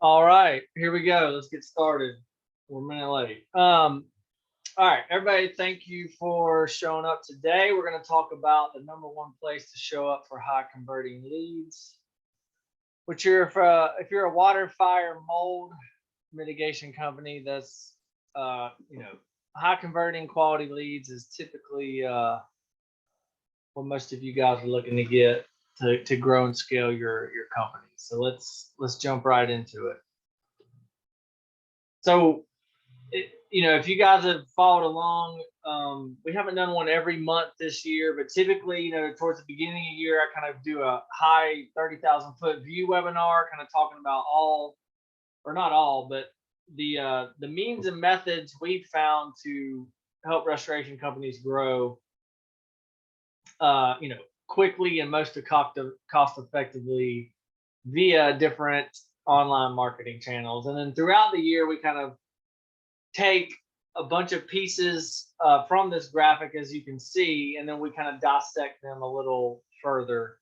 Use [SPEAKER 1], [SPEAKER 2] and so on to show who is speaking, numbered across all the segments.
[SPEAKER 1] All right, here we go. Let's get started. We're a minute late. All right, everybody, thank you for showing up today. We're going to talk about the number one place to show up for high converting leads. Which if you're a water, fire, mold mitigation company, that's high converting quality leads is typically what most of you guys are looking to get to grow and scale your company. So let's jump right into it. So if you guys have followed along, we haven't done one every month this year, but typically, towards the beginning of the year, I kind of do a high 30,000 foot view webinar, kind of talking about all, or not all, but the means and methods we've found to help restoration companies grow, quickly and most cost effectively via different online marketing channels. And then throughout the year, we kind of take a bunch of pieces from this graphic, as you can see, and then we kind of dissect them a little further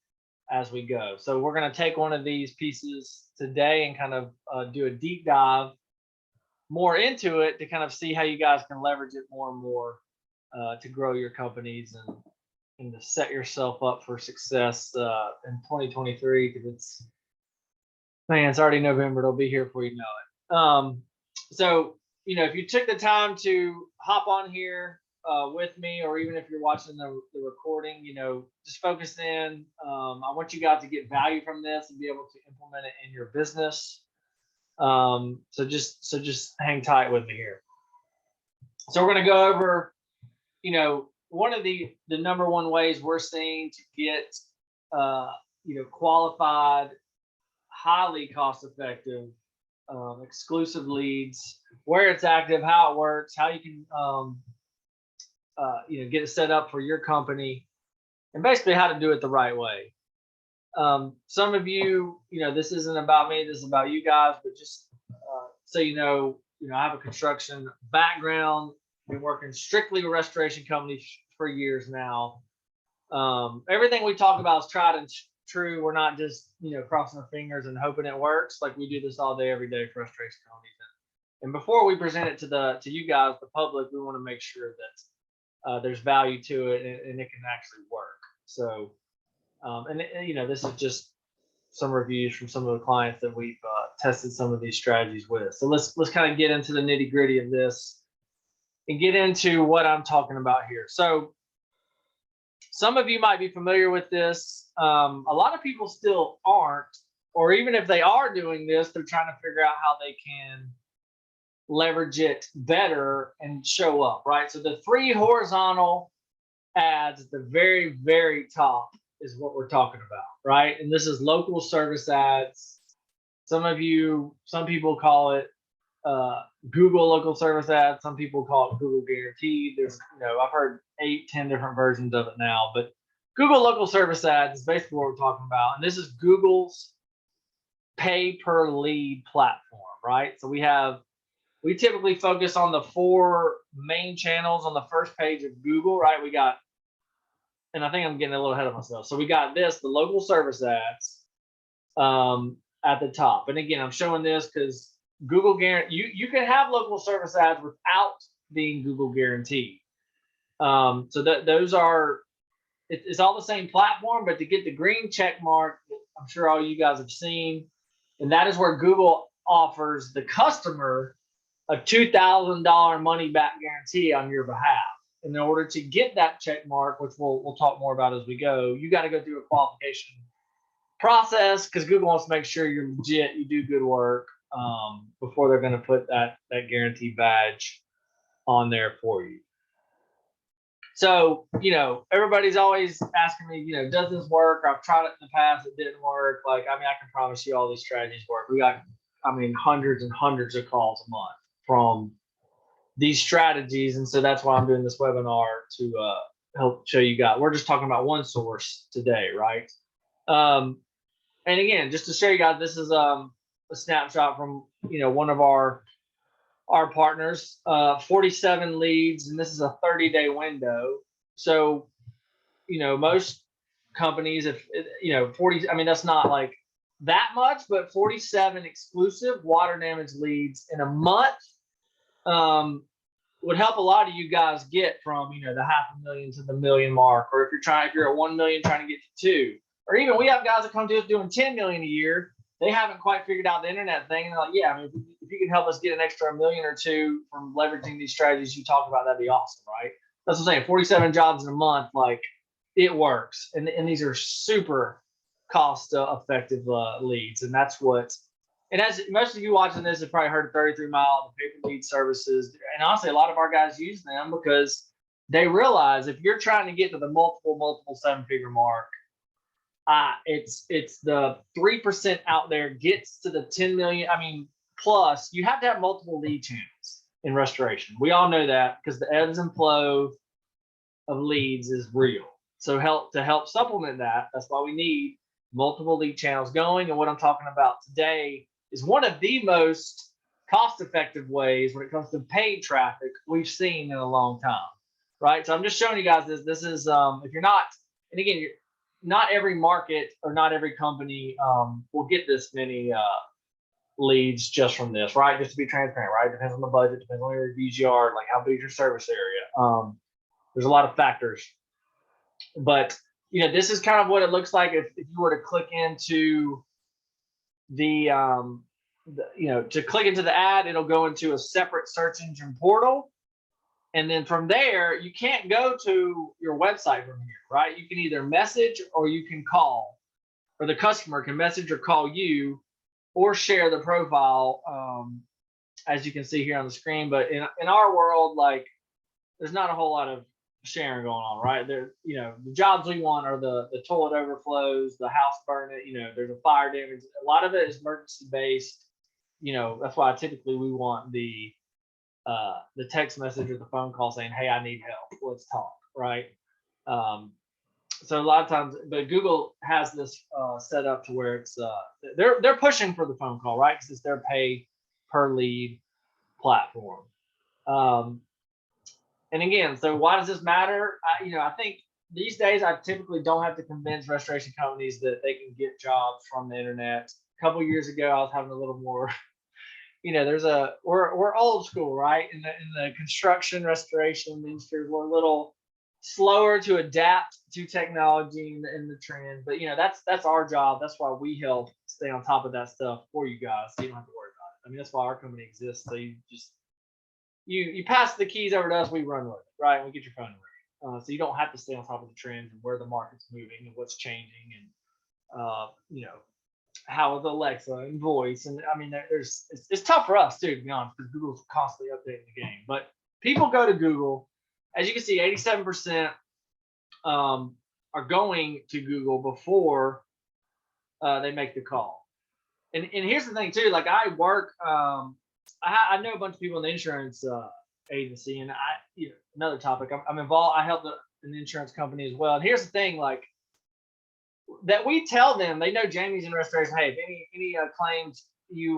[SPEAKER 1] as we go. So we're going to take one of these pieces today and kind of do a deep dive more into it to kind of see how you guys can leverage it more and more to grow your companies and to set yourself up for success in 2023, because it's already November. It'll be here before you know it. So if you took the time to hop on here with me, or even if you're watching the recording, just focus in. I want you guys to get value from this and be able to implement it in your business. So just hang tight with me here. So we're going to go over, one of the number one ways we're seeing to get, qualified, highly cost effective, exclusive leads, where it's active, how it works, how you can get it set up for your company, and basically how to do it the right way. Some of you, this isn't about me, this is about you guys, but just so I have a construction background, been working strictly with restoration companies for years now. Everything we talk about is tried and true. We're not just crossing our fingers and hoping it works. Like, we do this all day, every day for restoration companies. And before we present it to you guys, the public, we want to make sure that there's value to it and it can actually work. So, this is just some reviews from some of the clients that we've tested some of these strategies with. So let's kind of get into the nitty gritty of this and get into what I'm talking about here. So some of you might be familiar with this. A lot of people still aren't, or even if they are doing this, they're trying to figure out how they can leverage it better and show up, right? So the 3 horizontal ads at the very, very top is what we're talking about, right? And this is local service ads. Some people call it Google local service ads. Some people call it Google guaranteed. There's, I've heard 8-10 different versions of it now, but Google local service ads is basically what we're talking about. And this is Google's pay per lead platform, right? So we typically focus on the 4 main channels on the first page of Google, right? And I think I'm getting a little ahead of myself. So we got the local service ads at the top. And again, I'm showing this because Google guarantee, you can have local service ads without being Google guaranteed. So those are, it's all the same platform, but to get the green check mark, I'm sure all you guys have seen, and that is where Google offers the customer a $2,000 money back guarantee on your behalf. In order to get that check mark, which we'll talk more about as we go, you got to go through a qualification process, because Google wants to make sure you're legit, you do good work, before they're going to put that guarantee badge on there for you. So, everybody's always asking me, does this work? I've tried it in the past, it didn't work. I can promise you all these strategies work. We got, hundreds and hundreds of calls a month from these strategies. And so that's why I'm doing this webinar, to help show you guys. We're just talking about one source today, right? And again, just to show you guys, this is a snapshot from one of our partners, 47 leads, and this is a 30-day window. So most companies, if 40, that's not like that much, but 47 exclusive water damage leads in a month would help a lot of you guys get from, you know, the 500,000 to the million mark, or if you're at 1 million trying to get to 2, or even we have guys that come to us doing 10 million a year. They haven't quite figured out the internet thing, and they're like, yeah, I mean, if you can help us get an extra million or 2 from leveraging these strategies you talk about, that'd be awesome, right? That's what I'm saying. 47 jobs in a month, like, it works, and these are super cost effective leads, and that's what. And as most of you watching this have probably heard of 33 Mile, the pay per lead services, and honestly, a lot of our guys use them because they realize if you're trying to get to the multiple 7-figure mark, it's the 3% out there gets to the 10 million. I mean, plus you have to have multiple lead channels in restoration. We all know that because the ebbs and flow of leads is real. So help supplement that, that's why we need multiple lead channels going. And what I'm talking about today is one of the most cost-effective ways when it comes to paid traffic we've seen in a long time, right? So I'm just showing you guys this. This is if you're not, and again, not every market or not every company will get this many leads just from this, right? Just to be transparent, right? Depends on the budget, depends on your VGR, like how big is your service area. There's a lot of factors, but you know, this is kind of what it looks like if you were to click into the you know, to click into the ad, it'll go into a separate search engine portal. And then from there, you can't go to your website from here, right? You can either message or you can call, or the customer can message or call you or share the profile, as you can see here on the screen. But in our world, like, there's not a whole lot of sharing going on, right? There, you know, the jobs we want are the toilet overflows, the house burning, you know, there's a fire damage. A lot of it is emergency based. You know, that's why typically we want the text message or the phone call saying, hey, I need help, let's talk, right? So a lot of times, but Google has this set up to where it's they're pushing for the phone call, right? Because it's their pay per lead platform. And again, so why does this matter? You know, I think these days I typically don't have to convince restoration companies that they can get jobs from the internet. A couple years ago, I was having a little more, you know, we're old school, right? In the construction restoration industry, we're a little slower to adapt to technology and the trend. But you know, that's our job. That's why we help stay on top of that stuff for you guys, so you don't have to worry about it. I mean, that's why our company exists. So you just you pass the keys over to us, we run with it, right? And we get your phone ready. So you don't have to stay on top of the trends and where the market's moving and what's changing, and you know, how is Alexa and voice. And I mean, it's tough for us too, to be honest, because Google's constantly updating the game. But people go to Google, as you can see, 87% are going to Google before they make the call. And here's the thing too, like I work, I know a bunch of people in the insurance agency, and you know, another topic, I'm involved. I help an insurance company as well. And here's the thing, like, that we tell them, they know Jamie's in restoration. Hey, if any claims, you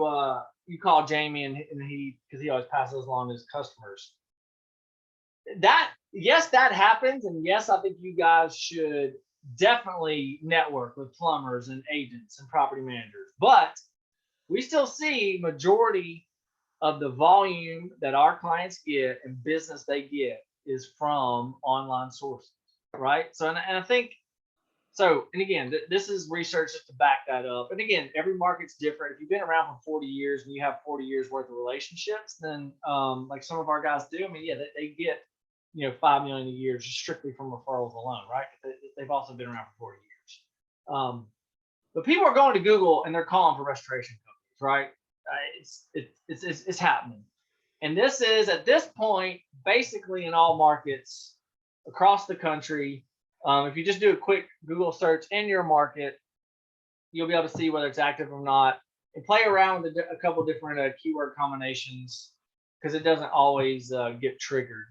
[SPEAKER 1] call Jamie, and he, because he always passes along to his customers. That, yes, that happens, and yes, I think you guys should definitely network with plumbers and agents and property managers. But we still see majority of the volume that our clients get and business they get is from online sources, right? So, and I think so. And again, this is research just to back that up. And again, every market's different. If you've been around for 40 years and you have 40 years worth of relationships, then like some of our guys do, I mean, yeah, they get, you know, 5 million a year just strictly from referrals alone, right? They've also been around for 40 years. But people are going to Google and they're calling for restoration companies, right? It's happening. And this is, at this point, basically in all markets across the country. If you just do a quick Google search in your market, you'll be able to see whether it's active or not, and play around with a couple different keyword combinations, because it doesn't always get triggered.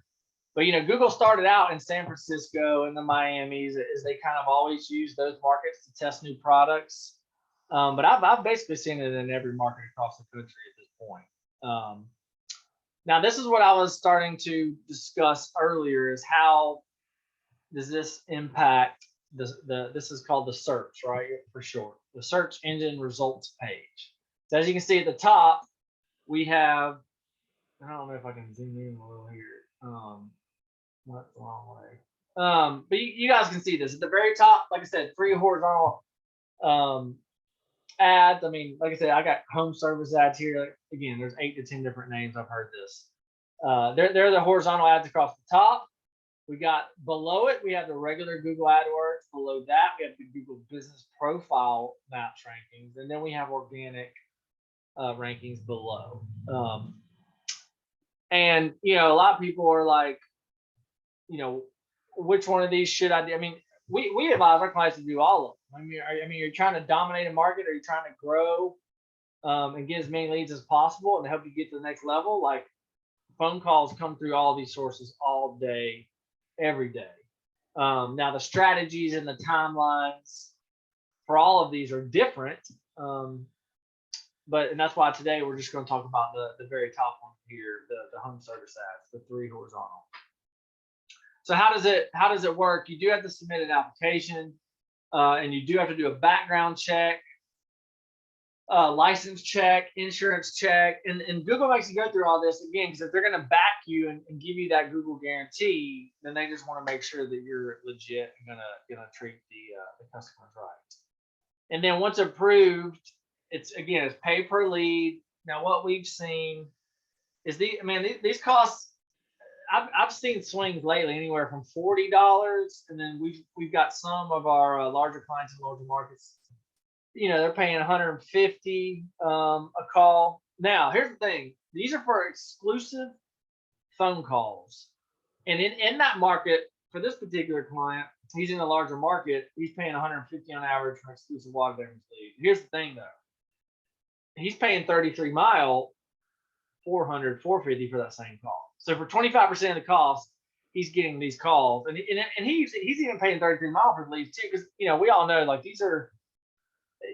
[SPEAKER 1] But you know, Google started out in San Francisco and the Miamis, as they kind of always use those markets to test new products. But I've basically seen it in every market across the country at this point. Now, this is what I was starting to discuss earlier: is how does this impact this is called the search, right? For short, the search engine results page. So as you can see at the top, we have, I don't know if I can zoom in a little here. Not the wrong way. But you guys can see this at the very top. Like I said, 3 horizontal um, ads. I mean, like I said, I got home service ads here. Like, again, there's 8 to 10 different names. I've heard this. They're the horizontal ads across the top. We got below it, we have the regular Google AdWords. Below that, we have the Google Business Profile Maps rankings, and then we have organic rankings below. And you know, a lot of people are like, you know, which one of these should I do? I mean, we advise our clients to do all of them. I mean, you're trying to dominate a market, or you're trying to grow and get as many leads as possible and help you get to the next level. Like, phone calls come through all these sources all day, every day. Now, the strategies and the timelines for all of these are different. And that's why today we're just going to talk about the very top one here, the home service ads, the 3 horizontal. So how does it work? You do have to submit an application, and you do have to do a background check, license check, insurance check, and Google makes you go through all this again, because if they're going to back you and give you that Google guarantee, then they just want to make sure that you're legit and gonna treat the customers right. And then once approved, it's pay per lead. Now, what we've seen is these costs. I've seen swings lately anywhere from $40, and then we've got some of our larger clients in larger markets. You know, they're paying $150 a call. Now, here's the thing: these are for exclusive phone calls, and in that market, for this particular client, he's in a larger market. He's paying $150 on average for exclusive water damage lead. Here's the thing, though: he's paying 33 mile, $400, $450 for that same call. So for 25% of the cost, he's getting these calls, and he's even paying 33 mile for leads too, because you know, we all know, like, these are,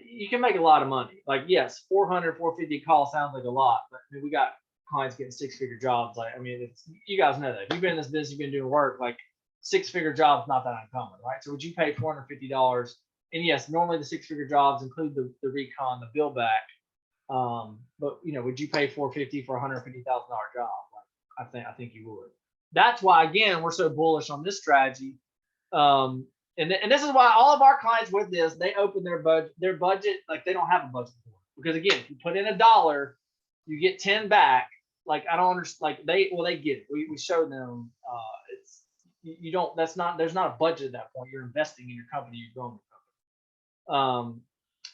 [SPEAKER 1] you can make a lot of money. Like, yes, 400, 450 call sounds like a lot, but I mean, we got clients getting 6-figure jobs. Like, I mean, it's, you guys know that. If you've been in this business, you've been doing work, like 6-figure jobs, not that uncommon, right? So would you pay $450? And yes, normally the 6-figure jobs include the recon, the bill back. But you know, would you pay $450 for a $150,000 job? Like, I think you would. That's why, again, we're so bullish on this strategy. And this is why all of our clients with this, they open their budget like they don't have a budget for it. Because again, if you put in $1, you get 10 back. Like, I don't understand. Like, they get it. We showed them. It's, you don't. There's not a budget at that point. You're investing in your company. You're growing your company.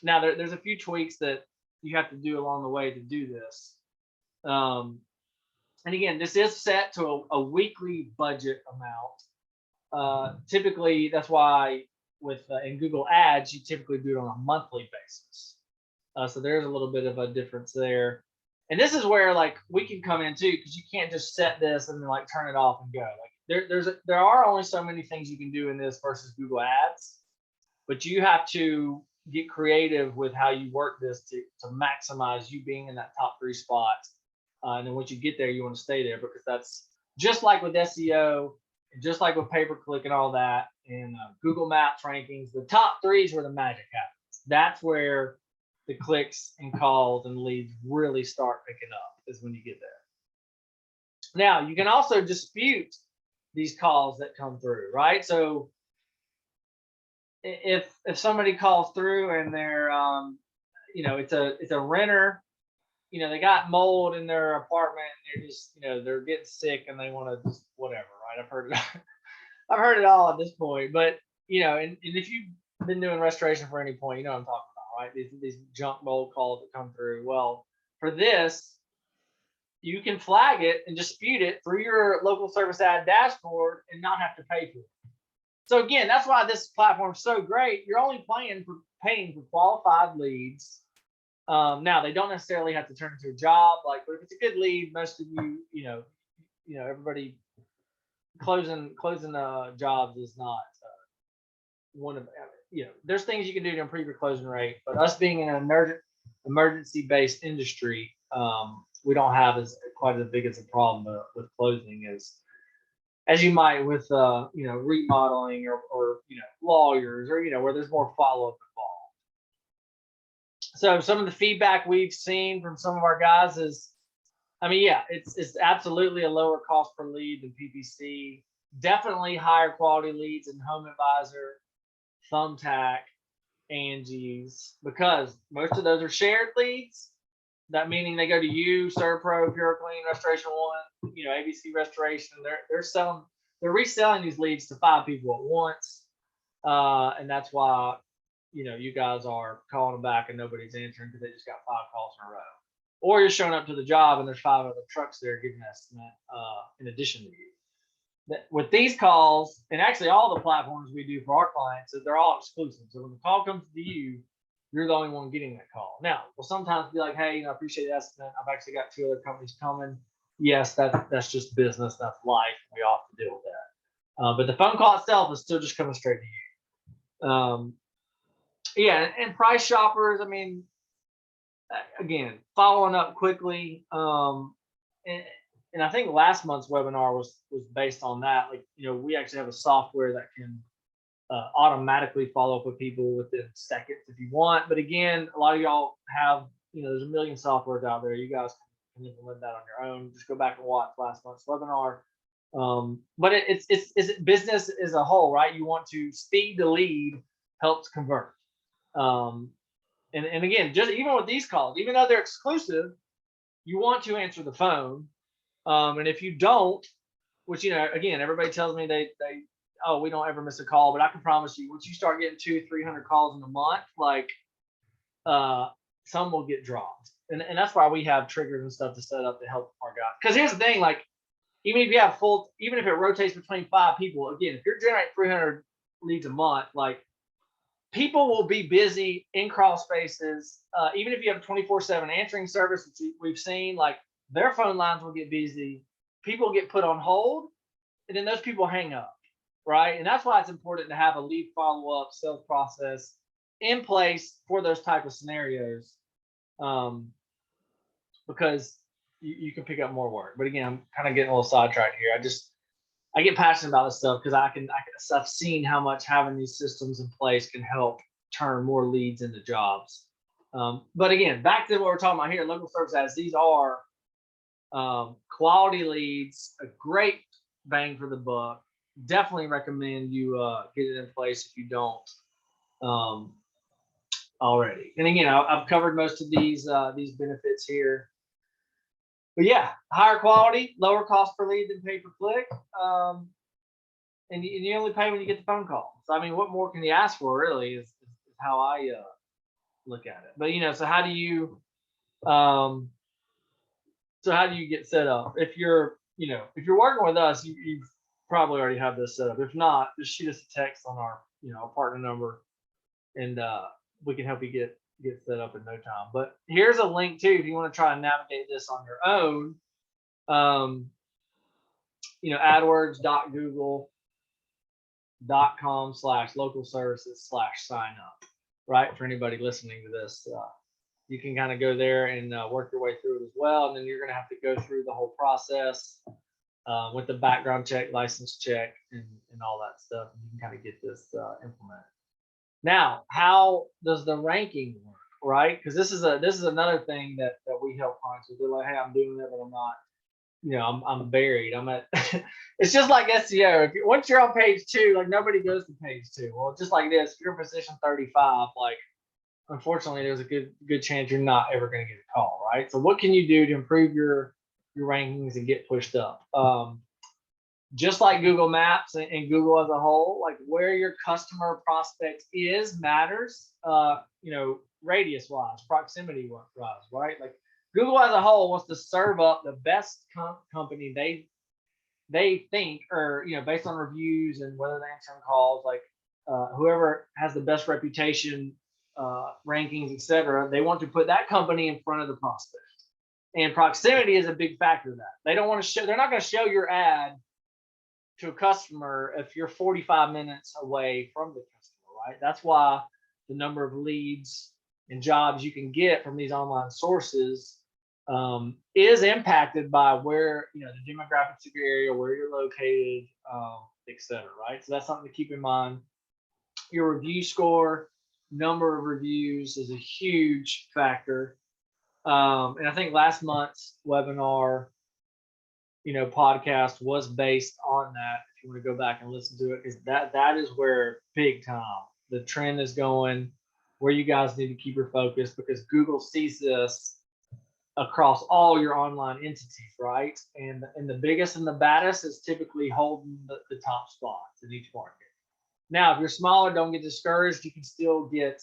[SPEAKER 1] Now there's a few tweaks that you have to do along the way to do this. And again, this is set to a weekly budget amount. Typically, that's why with in Google Ads, you typically do it on a monthly basis. So there's a little bit of a difference there. And this is where, like, we can come in too, because you can't just set this and then like turn it off and go. Like, there are only so many things you can do in this versus Google Ads, but you have to get creative with how you work this to maximize you being in that top 3 spots. And then once you get there, you want to stay there, because that's just like with SEO, and just like with pay-per-click and all that, and Google Maps rankings. The top 3 is where the magic happens. That's where the clicks and calls and leads really start picking up, is when you get there. Now, you can also dispute these calls that come through, right? So if somebody calls through and they're you know, it's a renter, you know, they got mold in their apartment, and they're just, you know, they're getting sick and they want to just whatever, right? I've heard it all at this point. But you know, and if you've been doing restoration for any point, you know what I'm talking about, right? These junk mold calls that come through. Well, for this, you can flag it and dispute it through your local service ad dashboard and not have to pay for it. So again, that's why this platform is so great. You're only paying for qualified leads. Now, they don't necessarily have to turn into a job. Like, but if it's a good lead, most of you know, everybody closing jobs is not one of, you know, there's things you can do to improve your closing rate. But us being in an emergency-based industry, we don't have quite as big as a problem with closing as as you might with remodeling or lawyers or where there's more follow-up involved. So some of the feedback we've seen from some of our guys is, I mean, yeah, it's absolutely a lower cost per lead than PPC. Definitely higher quality leads in Home Advisor, Thumbtack, Angie's, because most of those are shared leads. That meaning they go to you, Servpro, PureClean, Restoration One, ABC Restoration. They're reselling these leads to 5 people at once, and that's why you guys are calling them back and nobody's answering because they just got 5 calls in a row. Or you're showing up to the job and there's 5 other trucks there giving an estimate in addition to you. With these calls, and actually all the platforms we do for our clients, they're all exclusive. So when the call comes to you, you're the only one getting that call. Now, we'll sometimes be like, hey, I appreciate the estimate. I've actually got 2 other companies coming. Yes, that's just business. That's life. We all have to deal with that. But the phone call itself is still just coming straight to you. Yeah, and price shoppers, I mean, again, following up quickly. And I think last month's webinar was based on that. Like, we actually have a software that can automatically follow up with people within seconds if you want. But again, a lot of y'all have, there's a million softwares out there. You guys can implement that on your own. Just go back and watch last month's webinar. But it's business as a whole, right? You want to speed the lead helps convert. And again, just even with these calls, even though they're exclusive, you want to answer the phone. And if you don't, which, again, everybody tells me we don't ever miss a call, but I can promise you, once you start getting 200-300 calls in a month, like some will get dropped. And that's why we have triggers and stuff to set up to help our guys. Because here's the thing, like, even if it rotates between 5 people, again, if you're generating 300 leads a month, like, people will be busy in crawl spaces. Even if you have a 24/7 answering service, which we've seen, like, their phone lines will get busy. People get put on hold, and then those people hang up, right? And that's why it's important to have a lead follow-up sales process in place for those type of scenarios, because you can pick up more work. But again, I'm kind of getting a little sidetracked here. I get passionate about this stuff because I've seen how much having these systems in place can help turn more leads into jobs. But again, back to what we're talking about here, local service ads. These are quality leads, a great bang for the buck. Definitely recommend you get it in place if you don't already. And again, I've covered most of these benefits here. But yeah, higher quality, lower cost per lead than pay-per-click, and you only pay when you get the phone call. So I mean, what more can you ask for? Really, is how I look at it. But so how do you get set up? If you're working with us, you probably already have this set up. If not, just shoot us a text on our partner number, and we can help you get set up in no time. But here's a link too if you want to try and navigate this on your own. AdWords.google.com/local services/sign up, right? For anybody listening to this, you can kind of go there and work your way through it as well. And then you're going to have to go through the whole process with the background check, license check, and all that stuff. And you can kind of get this implemented. Now, how does the ranking work, right? Because this is another thing that we help clients with. They're like, hey, I'm doing it, but I'm not, I'm buried. I'm at. It's just like SEO. Once you're on page 2, like, nobody goes to page 2. Well, just like this, if you're in position 35, like, unfortunately, there's a good chance you're not ever going to get a call, right? So what can you do to improve your rankings and get pushed up? Just like Google Maps and Google as a whole, like, where your customer prospect is matters, radius wise, proximity wise, right? Like, Google as a whole wants to serve up the best company they think, or based on reviews and whether they answer calls, like whoever has the best reputation, rankings, etc. They want to put that company in front of the prospect, and proximity is a big factor of that. They don't want to show. They're not going to show your ad to a customer if you're 45 minutes away from the customer, right? That's why the number of leads and jobs you can get from these online sources is impacted by where, the demographics of your area, where you're located, et cetera, right? So that's something to keep in mind. Your review score, number of reviews is a huge factor. And I think last month's webinar, podcast was based on that. If you want to go back and listen to it, because that is where big time the trend is going, where you guys need to keep your focus, because Google sees this across all your online entities, right? And the biggest and the baddest is typically holding the top spots in each market. Now, if you're smaller, don't get discouraged. You can still get,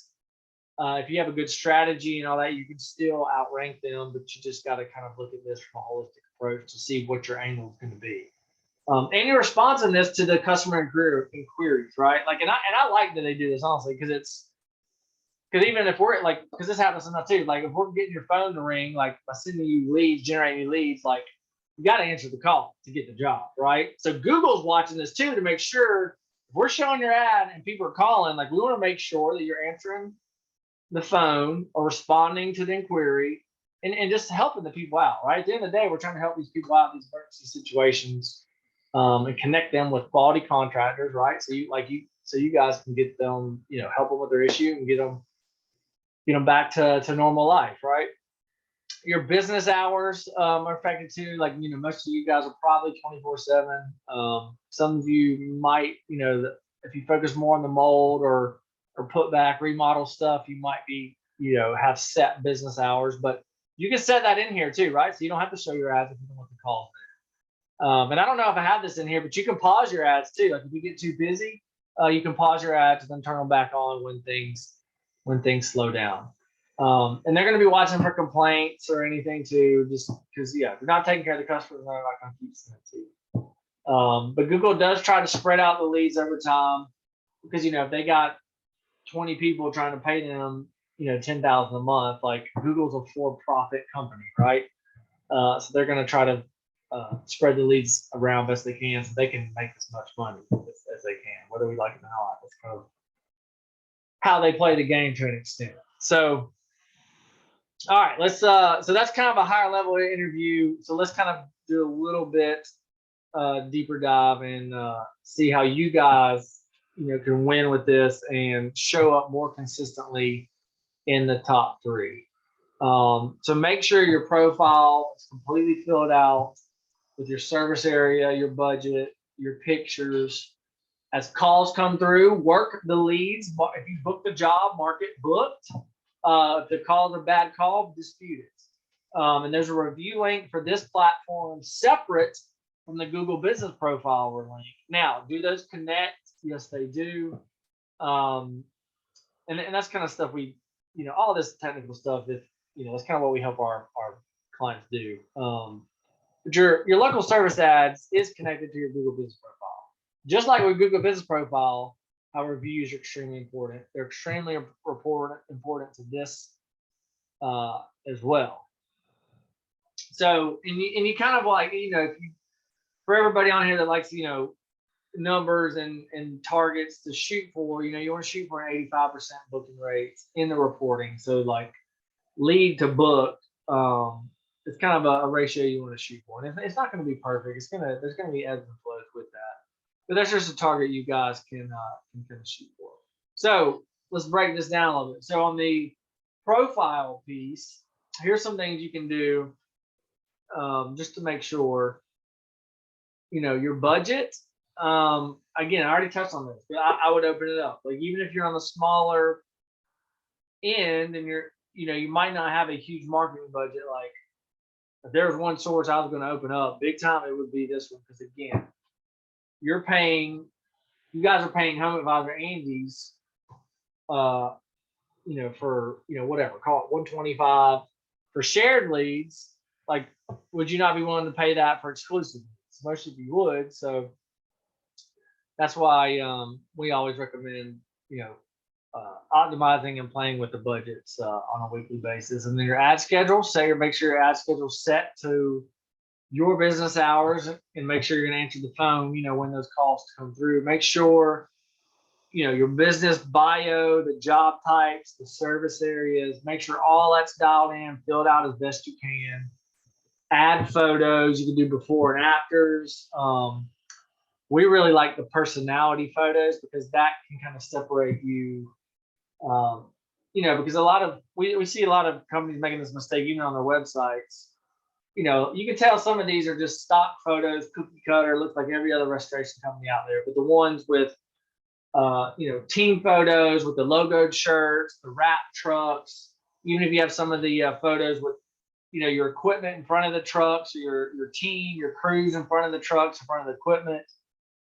[SPEAKER 1] if you have a good strategy and all that, you can still outrank them, but you just got to kind of look at this from a holistic approach to see what your angle is going to be. And your responsiveness to the customer inquiries, right? Like, and I like that they do this, honestly, because even if we're like, because this happens sometimes too, like if we're getting your phone to ring, like by sending you leads, generating you leads, like you got to answer the call to get the job, right? So Google's watching this too to make sure if we're showing your ad and people are calling, like we want to make sure that you're answering the phone or responding to the inquiry and just helping the people out, right? At the end of the day, we're trying to help these people out in these emergency situations, and connect them with quality contractors, right? So you guys can get them, help them with their issue and get them back to normal life, right? Your business hours are affected too. Like, most of you guys are probably 24/7. Some of you might, if you focus more on the mold or put back remodel stuff, you might be, have set business hours, but you can set that in here too, right? So you don't have to show your ads if you don't want the calls in. And I don't know if I have this in here, but you can pause your ads too. Like if you get too busy, you can pause your ads and then turn them back on when things slow down. And they're going to be watching for complaints or anything too, just because, if you're not taking care of the customers, they're not going to keep sending it to you. But Google does try to spread out the leads over time, because, if they got 20 people trying to pay them, $10,000 a month, like Google's a for-profit company, right? So they're going to try to spread the leads around best they can so they can make as much money as they can, whether we like it or not. That's kind of how they play the game to an extent. So, all right, let's so that's kind of a higher level interview. So let's kind of do a little bit deeper dive and see how you guys can win with this and show up more consistently in the top 3. So make sure your profile is completely filled out with your service area, your budget, your pictures. As calls come through, work the leads. If you book the job, mark it booked. If the call is a bad call, dispute it. And there's a review link for this platform separate from the Google Business Profile link. Now, do those connect? Yes, they do. And that's kind of stuff we, all this technical stuff, that's kind of what we help our clients do. But your local service ads is connected to your Google Business Profile. Just like with Google Business Profile, our reviews are extremely important. They're extremely important to this as well. So, and you kind of like, for everybody on here that likes, numbers and targets to shoot for, you want to shoot for an 85% booking rate in the reporting. So like lead to book, it's kind of a ratio you want to shoot for. And it's not going to be perfect. There's going to be ebbs and flows with that. But that's just a target you guys can kind of shoot for. So let's break this down a little bit. So on the profile piece, here's some things you can do just to make sure, your budget. Again, I already touched on this, but I would open it up. Like even if you're on the smaller end and you might not have a huge marketing budget. Like if there was one source I was going to open up big time, it would be this one. Because again, you guys are paying Home Advisor Andy's, for, whatever, call it 125 for shared leads. Like, would you not be willing to pay that for exclusive leads? Most of you would. So that's why we always recommend, optimizing and playing with the budgets on a weekly basis. And then your ad schedule, make sure your ad schedule is set to your business hours, and make sure you're going to answer the phone, when those calls come through. Make sure, your business bio, the job types, the service areas, make sure all that's dialed in, filled out as best you can. add photos. You can do before and afters. We really like the personality photos because that can kind of separate you. Because we see a lot of companies making this mistake even on their websites. You can tell some of these are just stock photos, cookie cutter, looks like every other restoration company out there. But the ones with team photos with the logoed shirts, the wrap trucks, even if you have some of the photos with your equipment in front of the trucks, or your team, your crews in front of the trucks, in front of the equipment.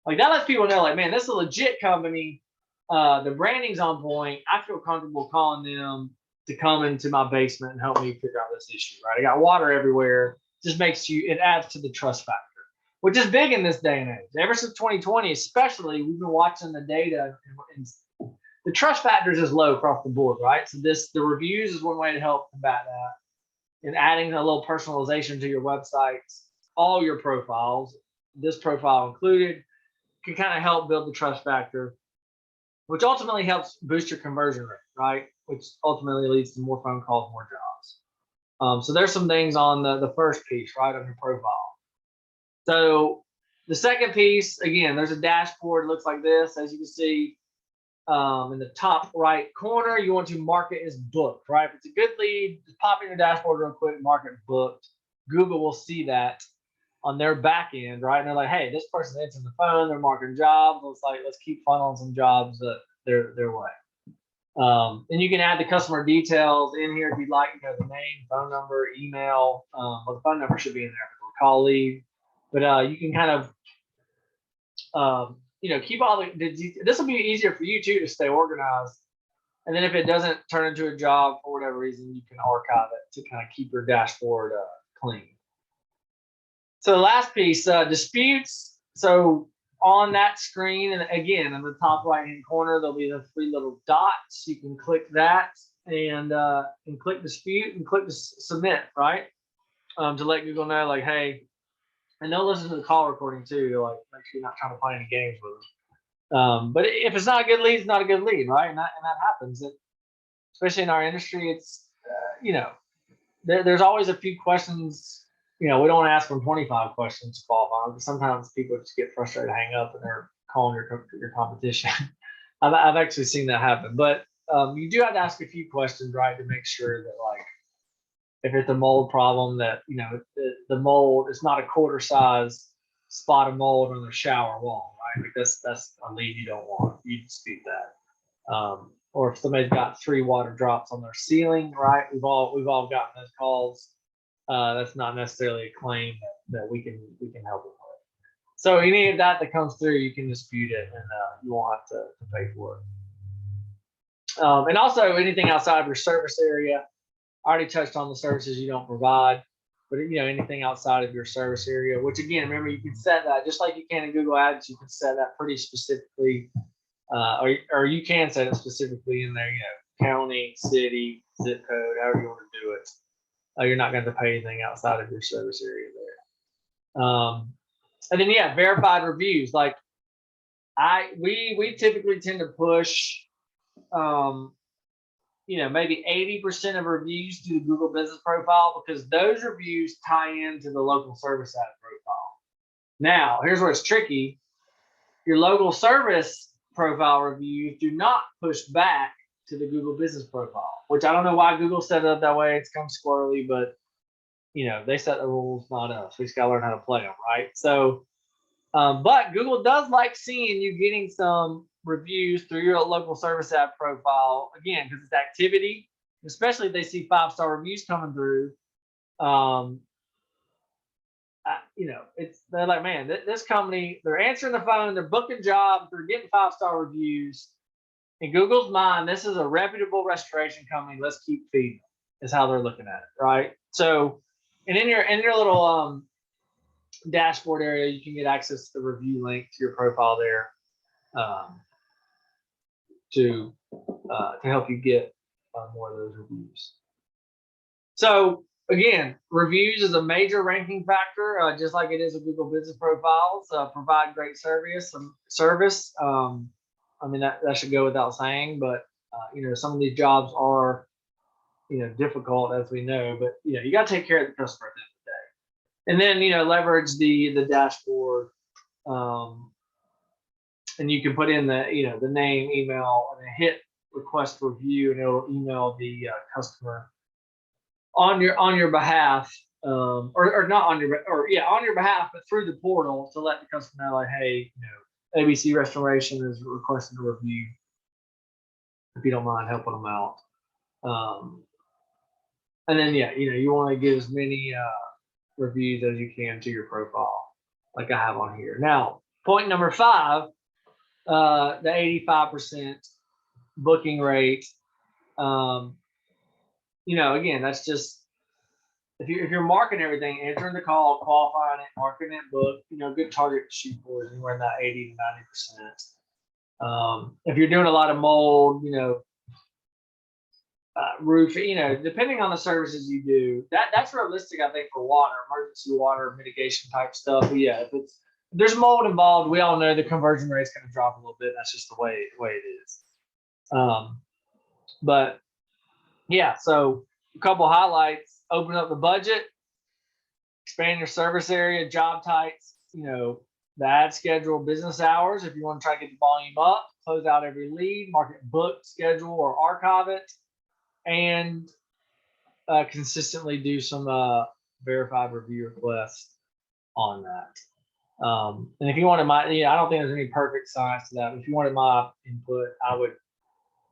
[SPEAKER 1] Like that lets people know, like, man, this is a legit company. The branding's on point. I feel comfortable calling them to come into my basement and help me figure out this issue, right? I got water everywhere. Just it adds to the trust factor, which is big in this day and age. Ever since 2020, especially, we've been watching the data, and the trust factors is low across the board, right? So the reviews is one way to help combat that, and adding a little personalization to your websites, all your profiles, this profile included, can kind of help build the trust factor, which ultimately helps boost your conversion rate, right? Which ultimately leads to more phone calls, more jobs. So there's some things on the first piece, right, on your profile. So the second piece, again, there's a dashboard, looks like this. As you can see in the top right corner, you want to mark it as booked, right? If it's a good lead, just pop in your dashboard real quick, mark it booked. Google will see that on their back end, right? And they're like, hey, this person answering the phone, they're marking jobs. Let's keep funneling some jobs their way. And you can add the customer details in here if you'd like, the name, phone number, email. Well, the phone number should be in there for the call lead. But you can kind of, keep all this will be easier for you too to stay organized. And then if it doesn't turn into a job for whatever reason, you can archive it to kind of keep your dashboard clean. So the last piece, disputes. So on that screen, and again, in the top right-hand corner, there'll be the 3 little dots. You can click that and click dispute and click to submit, right? To let Google know, like, hey, and they'll listen to the call recording too, like make sure you're not trying to play any games with them. But if it's not a good lead, it's not a good lead, right? And that happens. Especially in our industry, it's there's always a few questions. We don't want to ask them 25 questions to qualify, because sometimes people just get frustrated, hang up, and they're calling your competition. I've actually seen that happen. But you do have to ask a few questions, right, to make sure that, like, if it's a mold problem, that the mold is not a quarter size spot of mold on the shower wall, right? Like that's a lead you don't want. You dispute that. Or if somebody's got 3 water drops on their ceiling, right? We've all gotten those calls. That's not necessarily a claim that we can help them with. So any of that comes through, you can dispute it, and you won't have to pay for it. And also anything outside of your service area. I already touched on the services you don't provide, but anything outside of your service area, which again, remember, you can set that just like you can in Google Ads. You can set that pretty specifically, or you can set it specifically in there. County, city, zip code, however you want to do it. You're not going to pay anything outside of your service area there. And then verified reviews. Like we typically tend to push, maybe 80% of reviews to the Google Business Profile, because those reviews tie into the local service ad profile. Now, here's where it's tricky. Your local service profile reviews do not push back to the Google Business Profile, which I don't know why Google set it up that way. It's kind of squirrely, but they set the rules, not us. We just gotta learn how to play them, right? So, but Google does like seeing you getting some reviews through your local service ad profile, again, because it's activity, especially if they see 5-star reviews coming through. They're like, man, this company, they're answering the phone, they're booking jobs, they're getting 5-star reviews. In Google's mind, this is a reputable restoration company. Let's keep feeding them, is how they're looking at it, right? So, and in your little dashboard area, you can get access to the review link to your profile there, to help you get more of those reviews. So again, reviews is a major ranking factor, just like it is with Google Business Profiles. Provide great service. I mean, that should go without saying, but some of these jobs are difficult, as we know, but you got to take care of the customer at the end of the day. And then, leverage the dashboard. And you can put in the name, email, and then hit request review, and it'll email the customer on your behalf, or not on your, or yeah, on your behalf, but through the portal to let the customer know, like, hey, ABC Restoration is requesting a review. If you don't mind helping them out. And then, you want to give as many reviews as you can to your profile, like I have on here. Now, point number 5, the 85% booking rate. Again, that's just if you're marking everything, answering the call, qualifying it, marketing it, book, good target to shoot for is anywhere in that 80 to 90%. If you're doing a lot of mold, roof, depending on the services you do, that's realistic, I think, for water, emergency water mitigation type stuff. But yeah, if there's mold involved, we all know the conversion rate's going to drop a little bit. That's just the way it is. But yeah, so a couple highlights: open up the budget, expand your service area, job types, the ad schedule, business hours. If you want to try to get the volume up, close out every lead, mark it, book, schedule, or archive it, and consistently do some verified review requests on that. And if you wanted my, I don't think there's any perfect science to that. But if you wanted my input, I would,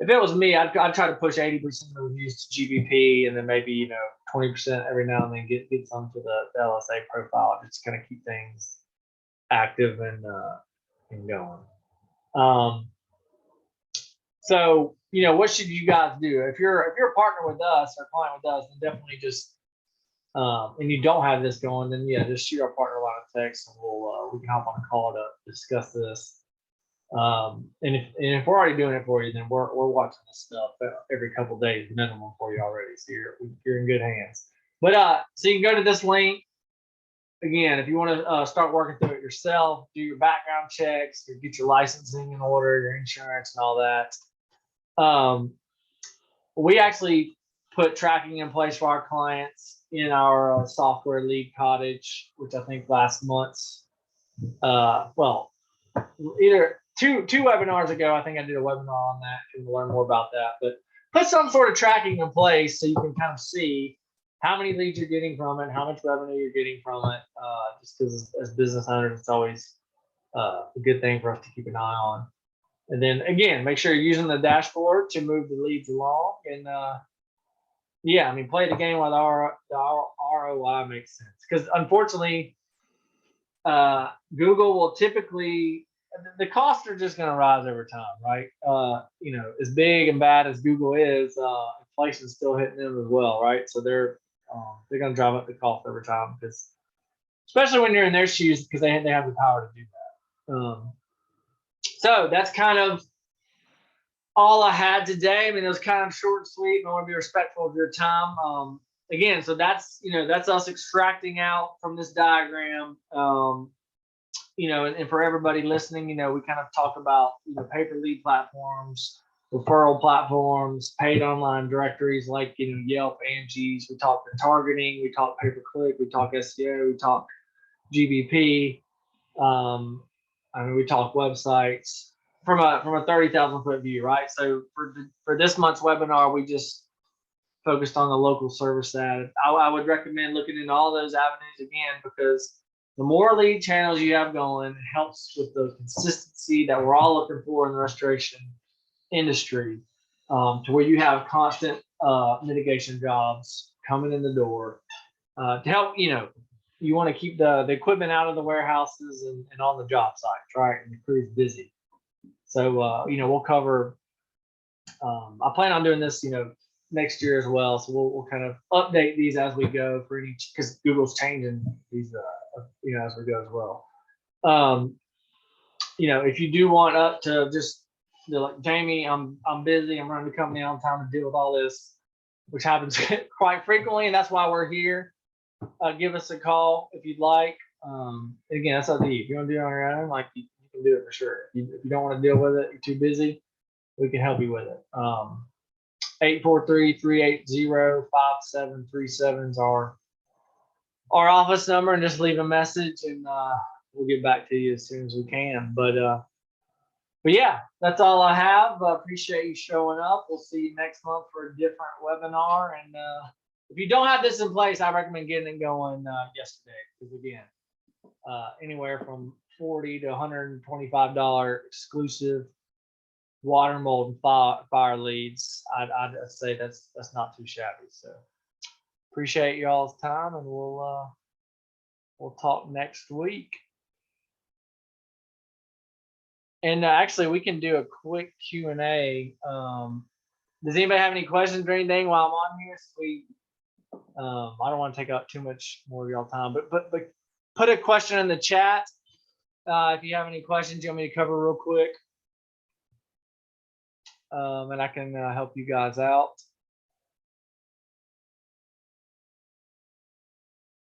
[SPEAKER 1] if it was me, I'd try to push 80% of the reviews to GBP, and then maybe 20% every now and then get some to the LSA profile, just kind of keep things active and going. So, what should you guys do? If you're a partner with us or client with us, then definitely just, and you don't have this going, then just shoot our partner line of text, and we can hop on a call to discuss this. And if we're already doing it for you, then we're watching this stuff every couple of days minimum for you already. So you're in good hands. But so you can go to this link. Again, if you want to start working through it yourself, do your background checks, get your licensing in order, your insurance, and all that. We actually put tracking in place for our clients in our software lead cottage, which I think last month's, either two webinars ago, I think I did a webinar on that. You can learn more about that, but put some sort of tracking in place so you can kind of see how many leads you're getting from it, how much revenue you're getting from it. Just because as business owners, it's always a good thing for us to keep an eye on. And then again, make sure you're using the dashboard to move the leads along. And play the game while the ROI makes sense. Because unfortunately, Google will typically, the costs are just going to rise over time, right? As big and bad as Google is, inflation is still hitting them as well, right? So they're going to drive up the cost over time, because especially when you're in their shoes, because they have the power to do that. So that's kind of all I had today. I mean, it was kind of short and sweet, and I want to be respectful of your time. Again, so that's us extracting out from this diagram. And for everybody listening, we kind of talk about pay-per lead platforms, referral platforms, paid online directories like Yelp, Angie's. We talk the targeting, we talk pay-per-click, we talk SEO, we talk GBP. We talk websites from a 30,000 foot view, right? So for this month's webinar, we just focused on the local service ad. I would recommend looking into all those avenues again, because the more lead channels you have going, it helps with the consistency that we're all looking for in the restoration industry, to where you have constant mitigation jobs coming in the door to help. You want to keep the equipment out of the warehouses and on the job sites, right? And the crew's busy. So, we'll cover, I plan on doing this, next year as well. So we'll kind of update these as we go for each, because Google's changing these, as we go as well. If you do want up to just like, Jamie, I'm busy, I'm running the company on time to deal with all this, which happens quite frequently, and that's why we're here. Give us a call if you'd like. Again, that's up to you. If you want to do it on your own, like, you can do it for sure. If you don't want to deal with it, you're too busy, we can help you with it. 843-380-5737 is our our office number and just leave a message, and we'll get back to you as soon as we can. But yeah, that's all I have. Appreciate you showing up. We'll see you next month for a different webinar. And if you don't have this in place, I recommend getting it going yesterday, because again, anywhere from $40 to $125 exclusive water, mold, and fire leads. I'd say that's not too shabby. So appreciate y'all's time, and we'll talk next week. And actually, we can do a quick Q&A. Does anybody have any questions or anything while I'm on here? So I don't want to take up too much more of y'all time, but put a question in the chat if you have any questions you want me to cover real quick, and I can help you guys out.